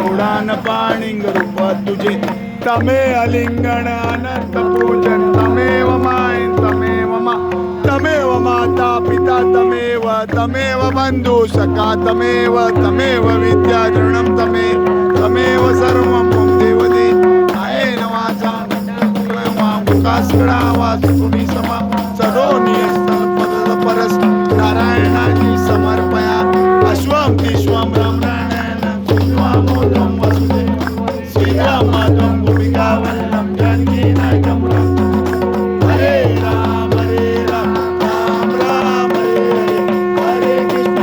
उडान पाणिंग रूप तुझे तमे अलिंगण अनंत पूजन तमेव माय तमेव माता पिता तमेव बंधु सखा तमेव विद्या ऋणम तमेव सर्वं देवदे आयेन वाचा मुखास्कडा वासुकुणी समा सदोनी परस नारायणाची समर्पया अश्वम विश्वम रामनारायण शिवामोदम वसुदेव श्रीरामादम भूमिका वल्लम जानकी नायकम हरे राम राम राम हरे कृष्ण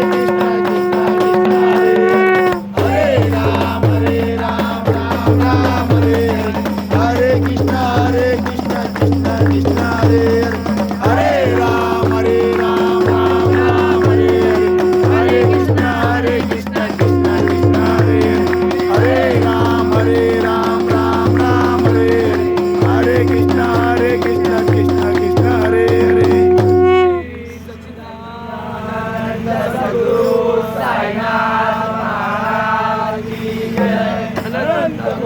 कृष्ण कृष्ण हरे राम राम राम हरे कृष्ण कृष्ण कृष्ण हरे राम राम राम हरे कृष्ण कृष्ण कृष्ण कृष्ण हरे राम राम राम हरे कृष्ण कृष्ण कृष्ण कृष्ण हरे हरे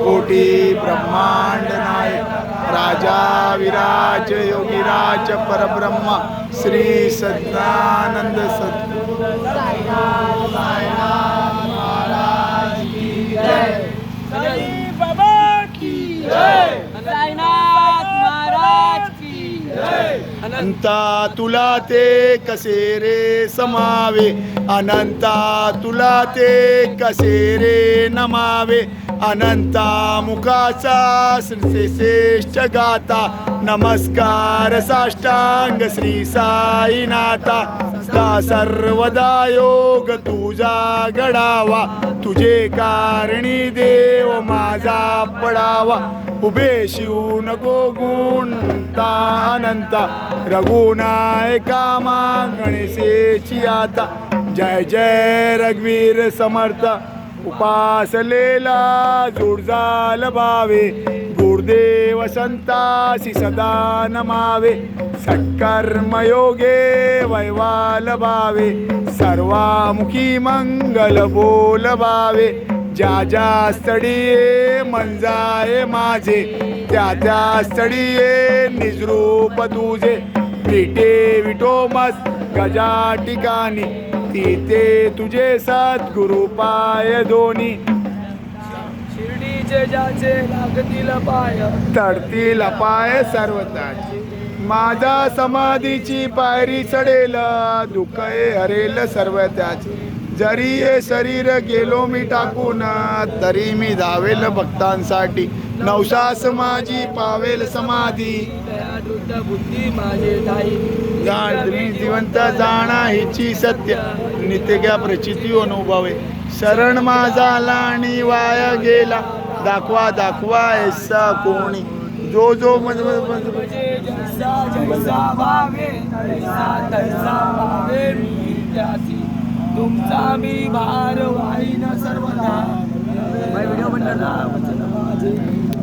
कोटी ब्रह्मांड नायक राजा विराज योगीराज परब्रह्म श्री सच्चिदानंद सद्गुरु महाराज की जय बाबा की जय साईनाथ महाराज की जय अनंता तुला ते कसे रे समावे अनंता तुला ते कसे रे नमावे अनंता मुखाचा श्रेष्ठ गाता नमस्कार साष्टांग श्री साईनाथा सर्वदा योग तुझा घडावा तुझे कारणी देव माझा पडावा उभे शिव नको गुणता अनंता रघुनायका गणेशेची आता जय जय रघुवीर समर्थ उपासलेला जोडजाल भावे गुरुदेव संतासी सदा नमावे सत्कर्मयोगे वैवाल भावे सर्वामुखी मंगल बोल भावे ज्या ज्या स्थळीये मन जाये माझे त्या त्या स्थळीये निजरूप तुझे विटे विठोमस गजा ठिकाणी तिथे तुझे सद्गुरु पाय दोन्ही शिर्डीचे ज्याचे लागतील पाय तडतील पाय सर्वताची माझा समाधीची पायरी चढेल दुःख हरेल सर्व त्याची जरी हे शरीर गेलो मी टाकून तरी मी धावेल भक्तांसाठी नवसास माझी पावेल समाधी दयादृत बुद्धी माझे ताई जिवंत जाणा हिची सत्य नित्य प्रचिती अनुभवे शरण माझा आला आणि वाया गेला दाखवा दाखवा ऐसा कोणी जो जो जैसा जैसा भावे तैसा भावे मी त्याची तुमचा मी भार वाईन सर्वदा व्हिडिओ बंद